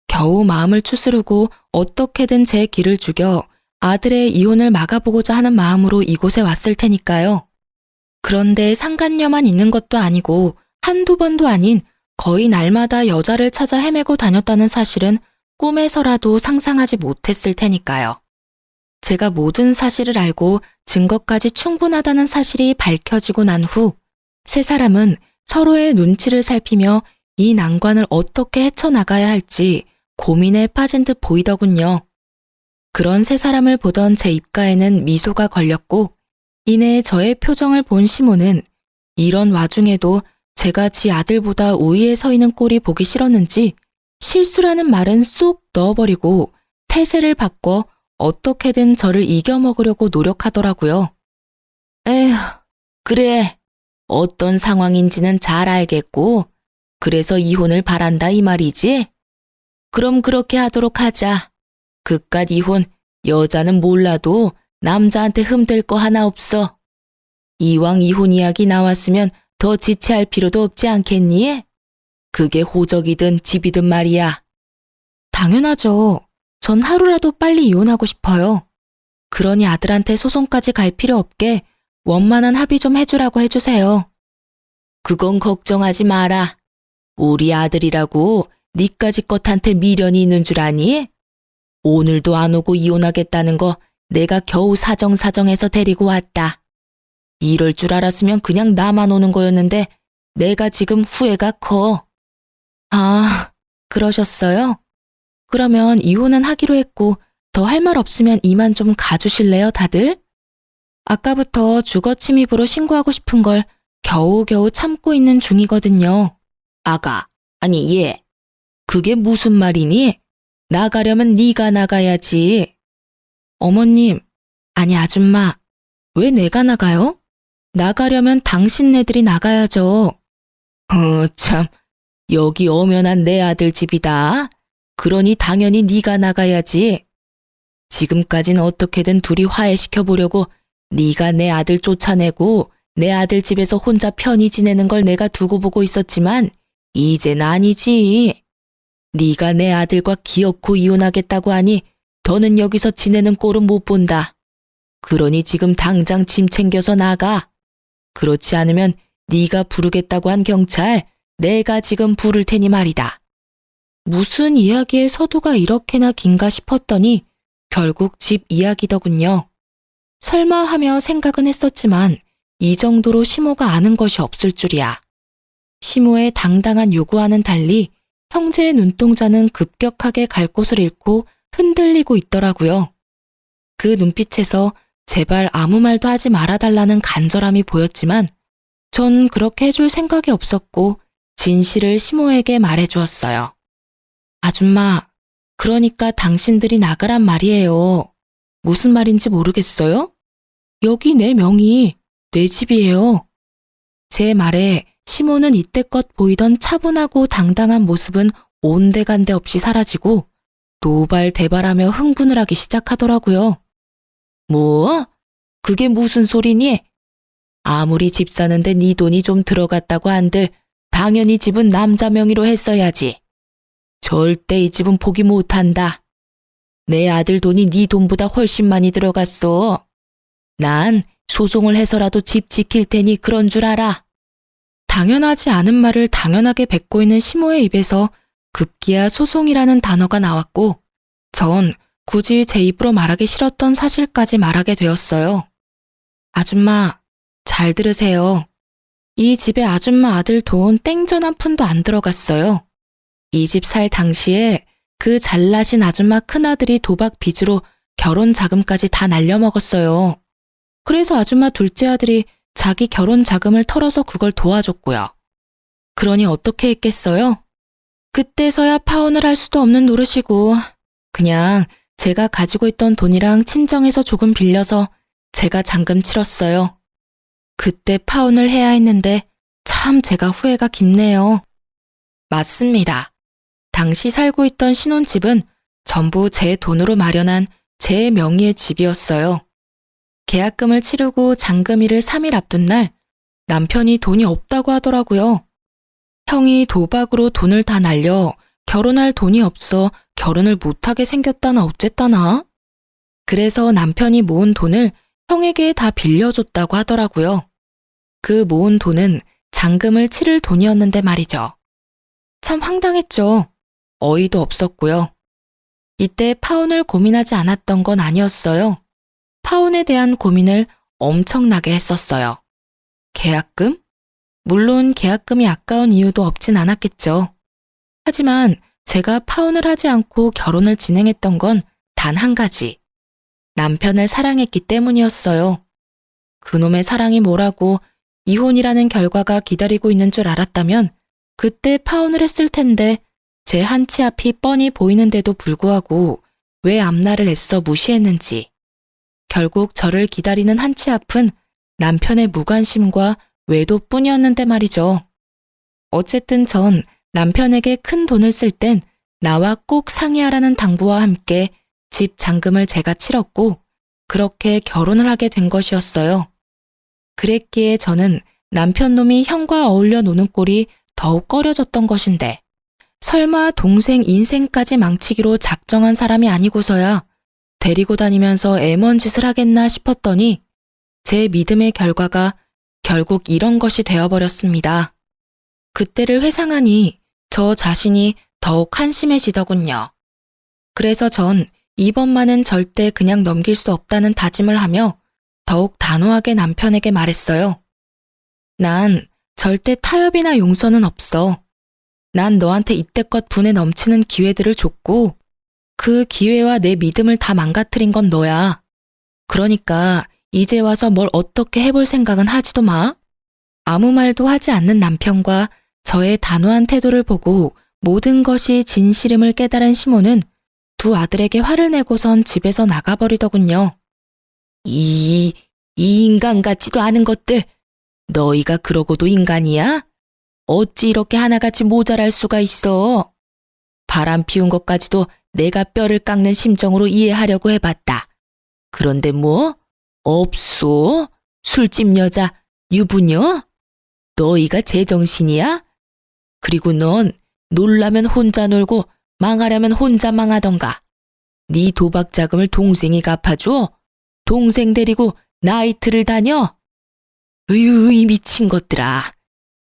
겨우 마음을 추스르고 어떻게든 제 길을 죽여 아들의 이혼을 막아보고자 하는 마음으로 이곳에 왔을 테니까요. 그런데 상간녀만 있는 것도 아니고 한두 번도 아닌 거의 날마다 여자를 찾아 헤매고 다녔다는 사실은 꿈에서라도 상상하지 못했을 테니까요. 제가 모든 사실을 알고 증거까지 충분하다는 사실이 밝혀지고 난 후 세 사람은 서로의 눈치를 살피며 이 난관을 어떻게 헤쳐나가야 할지 고민에 빠진 듯 보이더군요. 그런 세 사람을 보던 제 입가에는 미소가 걸렸고 이내 저의 표정을 본 시모는 이런 와중에도 제가 지 아들보다 우위에 서 있는 꼴이 보기 싫었는지 실수라는 말은 쏙 넣어버리고 태세를 바꿔 어떻게든 저를 이겨먹으려고 노력하더라고요. 에휴, 그래. 어떤 상황인지는 잘 알겠고 그래서 이혼을 바란다 이 말이지? 그럼 그렇게 하도록 하자. 그깟 이혼 여자는 몰라도 남자한테 흠될 거 하나 없어. 이왕 이혼 이야기 나왔으면 더 지체할 필요도 없지 않겠니? 그게 호적이든 집이든 말이야. 당연하죠. 전 하루라도 빨리 이혼하고 싶어요. 그러니 아들한테 소송까지 갈 필요 없게 원만한 합의 좀 해주라고 해주세요. 그건 걱정하지 마라. 우리 아들이라고 니까지 것한테 미련이 있는 줄 아니? 오늘도 안 오고 이혼하겠다는 거 내가 겨우 사정사정해서 데리고 왔다. 이럴 줄 알았으면 그냥 나만 오는 거였는데 내가 지금 후회가 커. 아, 그러셨어요? 그러면 이혼은 하기로 했고 더 할 말 없으면 이만 좀 가주실래요, 다들? 아까부터 주거침입으로 신고하고 싶은 걸 겨우겨우 참고 있는 중이거든요. 아가, 아니 얘, 그게 무슨 말이니? 나가려면 네가 나가야지. 어머님, 아니 아줌마, 왜 내가 나가요? 나가려면 당신네들이 나가야죠. 참, 여기 엄연한 내 아들 집이다. 그러니 당연히 네가 나가야지. 지금까진 어떻게든 둘이 화해시켜보려고 네가 내 아들 쫓아내고 내 아들 집에서 혼자 편히 지내는 걸 내가 두고 보고 있었지만 이젠 아니지. 네가 내 아들과 기어코 이혼하겠다고 하니 더는 여기서 지내는 꼴은 못 본다. 그러니 지금 당장 짐 챙겨서 나가. 그렇지 않으면 네가 부르겠다고 한 경찰 내가 지금 부를 테니 말이다. 무슨 이야기의 서두가 이렇게나 긴가 싶었더니 결국 집 이야기더군요. 설마 하며 생각은 했었지만 이 정도로 시모가 아는 것이 없을 줄이야. 시모의 당당한 요구와는 달리 형제의 눈동자는 급격하게 갈 곳을 잃고 흔들리고 있더라고요. 그 눈빛에서 제발 아무 말도 하지 말아달라는 간절함이 보였지만 전 그렇게 해줄 생각이 없었고 진실을 시모에게 말해주었어요. 아줌마, 그러니까 당신들이 나가란 말이에요. 무슨 말인지 모르겠어요? 여기 내 명의, 내 집이에요. 제 말에 시모는 이때껏 보이던 차분하고 당당한 모습은 온데간데 없이 사라지고 노발대발하며 흥분을 하기 시작하더라고요. 뭐? 그게 무슨 소리니? 아무리 집 사는데 네 돈이 좀 들어갔다고 한들 당연히 집은 남자 명의로 했어야지. 절대 이 집은 포기 못한다. 내 아들 돈이 네 돈보다 훨씬 많이 들어갔어. 난 소송을 해서라도 집 지킬 테니 그런 줄 알아. 당연하지 않은 말을 당연하게 뱉고 있는 시모의 입에서 급기야 소송이라는 단어가 나왔고 전 굳이 제 입으로 말하기 싫었던 사실까지 말하게 되었어요. 아줌마, 잘 들으세요. 이 집에 아줌마 아들 돈 땡전 한 푼도 안 들어갔어요. 이 집 살 당시에 그 잘나신 아줌마 큰아들이 도박 빚으로 결혼 자금까지 다 날려먹었어요. 그래서 아줌마 둘째 아들이 자기 결혼 자금을 털어서 그걸 도와줬고요. 그러니 어떻게 했겠어요? 그때서야 파혼을 할 수도 없는 노릇이고 그냥 제가 가지고 있던 돈이랑 친정에서 조금 빌려서 제가 잔금 치렀어요. 그때 파혼을 해야 했는데 참 제가 후회가 깊네요. 맞습니다. 당시 살고 있던 신혼집은 전부 제 돈으로 마련한 제 명의의 집이었어요. 계약금을 치르고 잔금일을 3일 앞둔 날 남편이 돈이 없다고 하더라고요. 형이 도박으로 돈을 다 날려 결혼할 돈이 없어 결혼을 못하게 생겼다나 어쨌다나. 그래서 남편이 모은 돈을 형에게 다 빌려줬다고 하더라고요. 그 모은 돈은 잔금을 치를 돈이었는데 말이죠. 참 황당했죠. 어이도 없었고요. 이때 파혼을 고민하지 않았던 건 아니었어요. 파혼에 대한 고민을 엄청나게 했었어요. 계약금? 물론 계약금이 아까운 이유도 없진 않았겠죠. 하지만 제가 파혼을 하지 않고 결혼을 진행했던 건 단 한 가지. 남편을 사랑했기 때문이었어요. 그놈의 사랑이 뭐라고 이혼이라는 결과가 기다리고 있는 줄 알았다면 그때 파혼을 했을 텐데 제 한치 앞이 뻔히 보이는데도 불구하고 왜 앞날을 애써 무시했는지. 결국 저를 기다리는 한치 앞은 남편의 무관심과 외도뿐이었는데 말이죠. 어쨌든 전 남편에게 큰 돈을 쓸 땐 나와 꼭 상의하라는 당부와 함께 집 잔금을 제가 치렀고 그렇게 결혼을 하게 된 것이었어요. 그랬기에 저는 남편 놈이 형과 어울려 노는 꼴이 더욱 꺼려졌던 것인데 설마 동생 인생까지 망치기로 작정한 사람이 아니고서야 데리고 다니면서 애먼 짓을 하겠나 싶었더니 제 믿음의 결과가 결국 이런 것이 되어버렸습니다. 그때를 회상하니 저 자신이 더욱 한심해지더군요. 그래서 전 이번만은 절대 그냥 넘길 수 없다는 다짐을 하며 더욱 단호하게 남편에게 말했어요. 난 절대 타협이나 용서는 없어. 난 너한테 이때껏 분에 넘치는 기회들을 줬고 그 기회와 내 믿음을 다 망가뜨린 건 너야. 그러니까 이제 와서 뭘 어떻게 해볼 생각은 하지도 마. 아무 말도 하지 않는 남편과 저의 단호한 태도를 보고 모든 것이 진실임을 깨달은 시모는 두 아들에게 화를 내고선 집에서 나가버리더군요. 이 인간 같지도 않은 것들. 너희가 그러고도 인간이야? 어찌 이렇게 하나같이 모자랄 수가 있어? 바람 피운 것까지도 내가 뼈를 깎는 심정으로 이해하려고 해봤다. 그런데 뭐? 없소? 술집 여자, 유부녀? 너희가 제정신이야? 그리고 넌 놀라면 혼자 놀고 망하려면 혼자 망하던가. 네 도박 자금을 동생이 갚아줘? 동생 데리고 나이트를 다녀? 으유, 이 미친 것들아.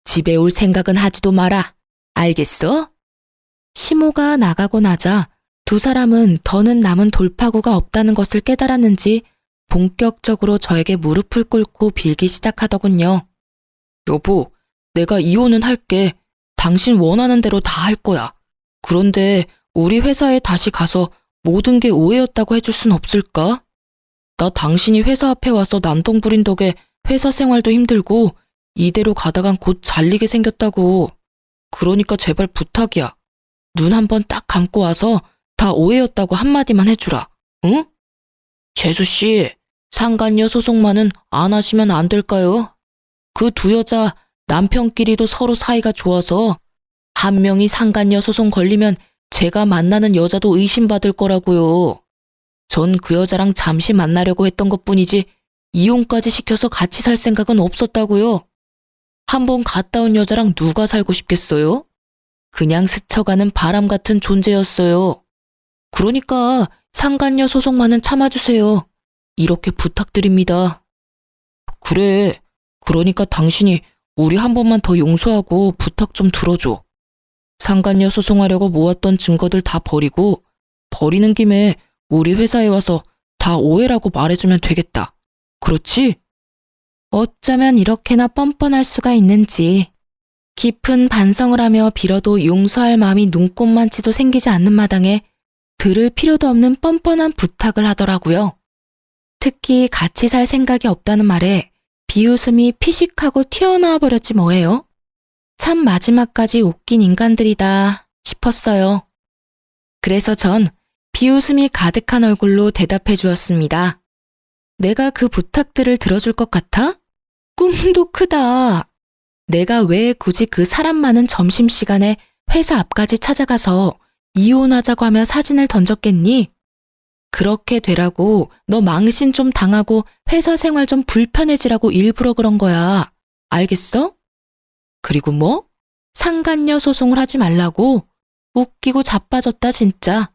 집에 올 생각은 하지도 마라. 알겠어? 시모가 나가고 나자 두 사람은 더는 남은 돌파구가 없다는 것을 깨달았는지 본격적으로 저에게 무릎을 꿇고 빌기 시작하더군요. 여보, 내가 이혼은 할게. 당신 원하는 대로 다 할 거야. 그런데 우리 회사에 다시 가서 모든 게 오해였다고 해줄 순 없을까? 나 당신이 회사 앞에 와서 난동 부린 덕에 회사 생활도 힘들고 이대로 가다간 곧 잘리게 생겼다고. 그러니까 제발 부탁이야. 눈 한번 딱 감고 와서 다 오해였다고 한마디만 해주라. 응? 재수씨, 상간녀 소송만은 안 하시면 안 될까요? 그 두 여자 남편끼리도 서로 사이가 좋아서 한 명이 상간녀 소송 걸리면 제가 만나는 여자도 의심받을 거라고요. 전 그 여자랑 잠시 만나려고 했던 것뿐이지 이혼까지 시켜서 같이 살 생각은 없었다고요. 한번 갔다 온 여자랑 누가 살고 싶겠어요? 그냥 스쳐가는 바람 같은 존재였어요. 그러니까 상간녀 소송만은 참아주세요. 이렇게 부탁드립니다. 그래. 그러니까 당신이 우리 한 번만 더 용서하고 부탁 좀 들어줘. 상간녀 소송하려고 모았던 증거들 다 버리고 버리는 김에 우리 회사에 와서 다 오해라고 말해주면 되겠다. 그렇지? 어쩌면 이렇게나 뻔뻔할 수가 있는지. 깊은 반성을 하며 빌어도 용서할 마음이 눈꼽만치도 생기지 않는 마당에 들을 필요도 없는 뻔뻔한 부탁을 하더라고요. 특히 같이 살 생각이 없다는 말에 비웃음이 피식하고 튀어나와 버렸지 뭐예요. 참 마지막까지 웃긴 인간들이다 싶었어요. 그래서 전 비웃음이 가득한 얼굴로 대답해 주었습니다. 내가 그 부탁들을 들어줄 것 같아? 꿈도 크다. 내가 왜 굳이 그 사람 많은 점심시간에 회사 앞까지 찾아가서 이혼하자고 하며 사진을 던졌겠니? 그렇게 되라고 너 망신 좀 당하고 회사 생활 좀 불편해지라고 일부러 그런 거야. 알겠어? 그리고 뭐? 상간녀 소송을 하지 말라고? 웃기고 자빠졌다 진짜.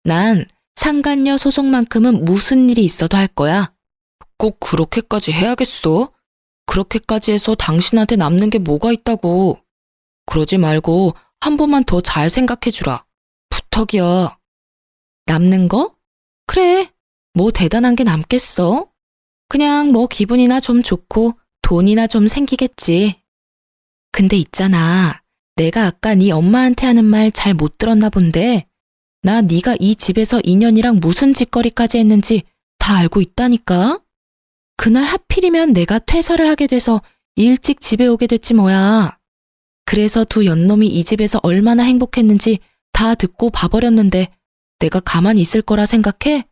난 상간녀 소송만큼은 무슨 일이 있어도 할 거야. 꼭 그렇게까지 해야겠어? 그렇게까지 해서 당신한테 남는 게 뭐가 있다고. 그러지 말고 한 번만 더 잘 생각해주라. 부탁이야. 남는 거? 그래, 뭐 대단한 게 남겠어? 그냥 뭐 기분이나 좀 좋고 돈이나 좀 생기겠지. 근데 있잖아, 내가 아까 네 엄마한테 하는 말 잘 못 들었나 본데 나 네가 이 집에서 인연이랑 무슨 짓거리까지 했는지 다 알고 있다니까? 그날 하필이면 내가 퇴사를 하게 돼서 일찍 집에 오게 됐지 뭐야. 그래서 두 연놈이 이 집에서 얼마나 행복했는지 다 듣고 봐버렸는데 내가 가만히 있을 거라 생각해?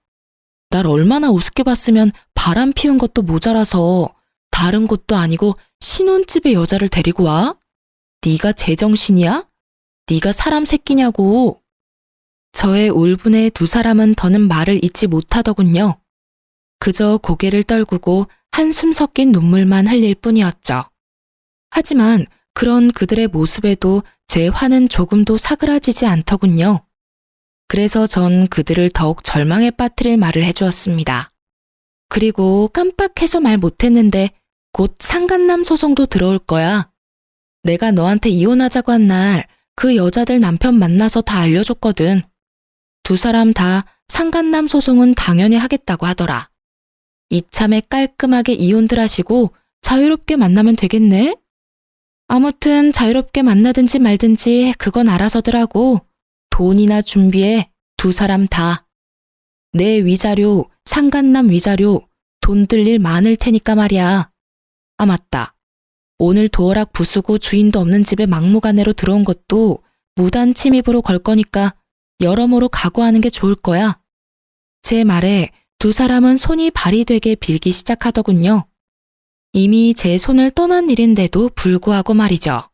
날 얼마나 우습게 봤으면 바람 피운 것도 모자라서 다른 곳도 아니고 신혼집에 여자를 데리고 와? 네가 제정신이야? 네가 사람 새끼냐고. 저의 울분에 두 사람은 더는 말을 잇지 못하더군요. 그저 고개를 떨구고 한숨 섞인 눈물만 흘릴 뿐이었죠. 하지만 그런 그들의 모습에도 제 화는 조금도 사그라지지 않더군요. 그래서 전 그들을 더욱 절망에 빠뜨릴 말을 해주었습니다. 그리고 깜빡해서 말 못했는데 곧 상간남 소송도 들어올 거야. 내가 너한테 이혼하자고 한 날 그 여자들 남편 만나서 다 알려줬거든. 두 사람 다 상간남 소송은 당연히 하겠다고 하더라. 이참에 깔끔하게 이혼들 하시고 자유롭게 만나면 되겠네? 아무튼 자유롭게 만나든지 말든지 그건 알아서들 하고 돈이나 준비해 두 사람 다. 내 위자료, 상간남 위자료 돈 들 일 많을 테니까 말이야. 아 맞다. 오늘 도어락 부수고 주인도 없는 집에 막무가내로 들어온 것도 무단 침입으로 걸 거니까 여러모로 각오하는 게 좋을 거야. 제 말에 두 사람은 손이 발이 되게 빌기 시작하더군요. 이미 제 손을 떠난 일인데도 불구하고 말이죠.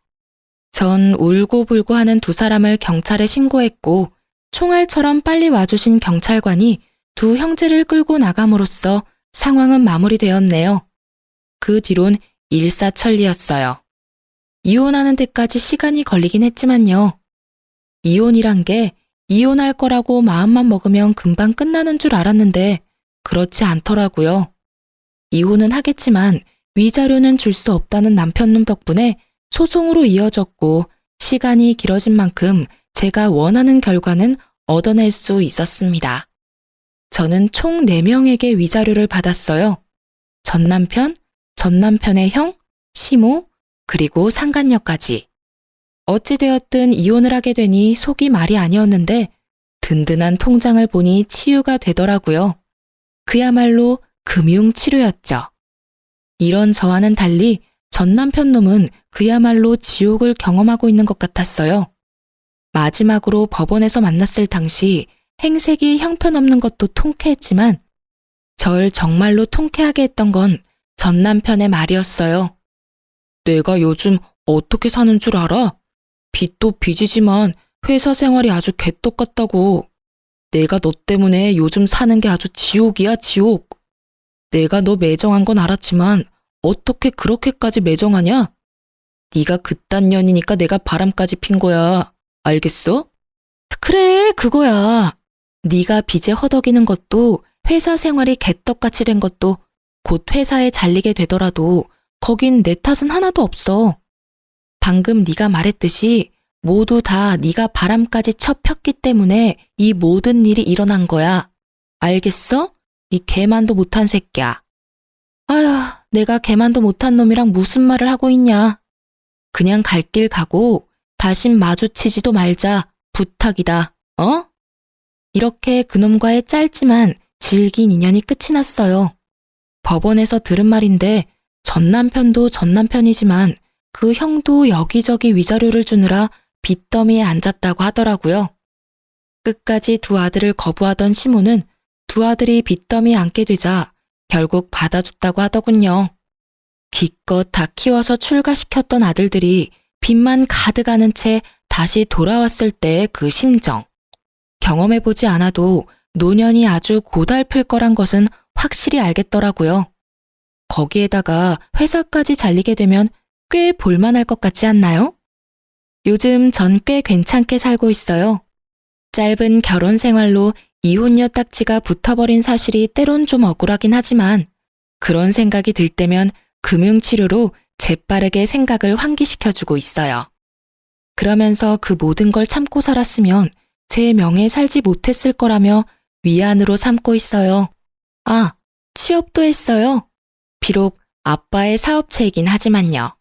전 울고불고 하는 두 사람을 경찰에 신고했고 총알처럼 빨리 와주신 경찰관이 두 형제를 끌고 나감으로써 상황은 마무리되었네요. 그 뒤론 일사천리였어요. 이혼하는 데까지 시간이 걸리긴 했지만요. 이혼이란 게 이혼할 거라고 마음만 먹으면 금방 끝나는 줄 알았는데 그렇지 않더라고요. 이혼은 하겠지만 위자료는 줄 수 없다는 남편놈 덕분에 소송으로 이어졌고 시간이 길어진 만큼 제가 원하는 결과는 얻어낼 수 있었습니다. 저는 총 4명에게 위자료를 받았어요. 전 남편, 전 남편의 형, 시모, 그리고 상간녀까지. 어찌되었든 이혼을 하게 되니 속이 말이 아니었는데 든든한 통장을 보니 치유가 되더라고요. 그야말로 금융치료였죠. 이런 저와는 달리 전 남편 놈은 그야말로 지옥을 경험하고 있는 것 같았어요. 마지막으로 법원에서 만났을 당시 행색이 형편없는 것도 통쾌했지만 절 정말로 통쾌하게 했던 건 전 남편의 말이었어요. 내가 요즘 어떻게 사는 줄 알아? 빚도 빚이지만 회사 생활이 아주 개떡 같다고. 내가 너 때문에 요즘 사는 게 아주 지옥이야, 지옥. 내가 너 매정한 건 알았지만 어떻게 그렇게까지 매정하냐? 네가 그딴 년이니까 내가 바람까지 핀 거야. 알겠어? 그래, 그거야. 네가 빚에 허덕이는 것도 회사 생활이 개떡같이 된 것도 곧 회사에 잘리게 되더라도 거긴 내 탓은 하나도 없어. 방금 네가 말했듯이 모두 다 네가 바람까지 쳐 폈기 때문에 이 모든 일이 일어난 거야. 알겠어? 이 개만도 못한 새끼야. 아휴, 내가 개만도 못한 놈이랑 무슨 말을 하고 있냐. 그냥 갈 길 가고 다신 마주치지도 말자. 부탁이다. 어? 이렇게 그놈과의 짧지만 질긴 인연이 끝이 났어요. 법원에서 들은 말인데 전 남편도 전 남편이지만 그 형도 여기저기 위자료를 주느라 빚더미에 앉았다고 하더라고요. 끝까지 두 아들을 거부하던 시모는 두 아들이 빚더미에 앉게 되자 결국 받아줬다고 하더군요. 기껏 다 키워서 출가시켰던 아들들이 빚만 가득 안은 채 다시 돌아왔을 때의 그 심정. 경험해보지 않아도 노년이 아주 고달플 거란 것은 확실히 알겠더라고요. 거기에다가 회사까지 잘리게 되면 꽤 볼만할 것 같지 않나요? 요즘 전 꽤 괜찮게 살고 있어요. 짧은 결혼 생활로 이혼녀 딱지가 붙어버린 사실이 때론 좀 억울하긴 하지만 그런 생각이 들 때면 금융치료로 재빠르게 생각을 환기시켜주고 있어요. 그러면서 그 모든 걸 참고 살았으면 제 명예에 살지 못했을 거라며 위안으로 삼고 있어요. 아, 취업도 했어요. 비록 아빠의 사업체이긴 하지만요.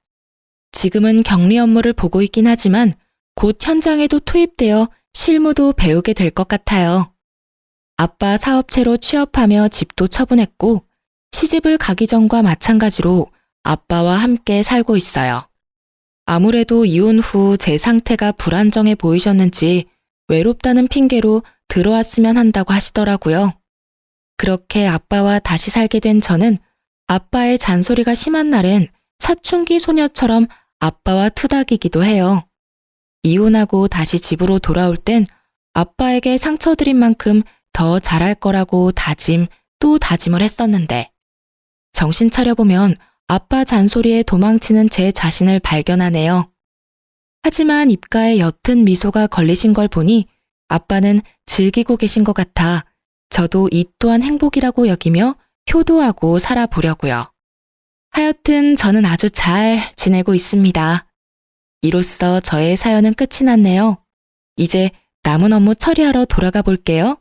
지금은 격리 업무를 보고 있긴 하지만 곧 현장에도 투입되어 실무도 배우게 될 것 같아요. 아빠 사업체로 취업하며 집도 처분했고 시집을 가기 전과 마찬가지로 아빠와 함께 살고 있어요. 아무래도 이혼 후 제 상태가 불안정해 보이셨는지 외롭다는 핑계로 들어왔으면 한다고 하시더라고요. 그렇게 아빠와 다시 살게 된 저는 아빠의 잔소리가 심한 날엔 사춘기 소녀처럼 아빠와 투닥이기도 해요. 이혼하고 다시 집으로 돌아올 땐 아빠에게 상처드린 만큼 더 잘할 거라고 다짐 또 다짐을 했었는데 정신 차려보면 아빠 잔소리에 도망치는 제 자신을 발견하네요. 하지만 입가에 옅은 미소가 걸리신 걸 보니 아빠는 즐기고 계신 것 같아 저도 이 또한 행복이라고 여기며 효도하고 살아보려고요. 하여튼 저는 아주 잘 지내고 있습니다. 이로써 저의 사연은 끝이 났네요. 이제 남은 업무 처리하러 돌아가 볼게요.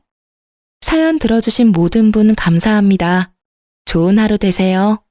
사연 들어주신 모든 분 감사합니다. 좋은 하루 되세요.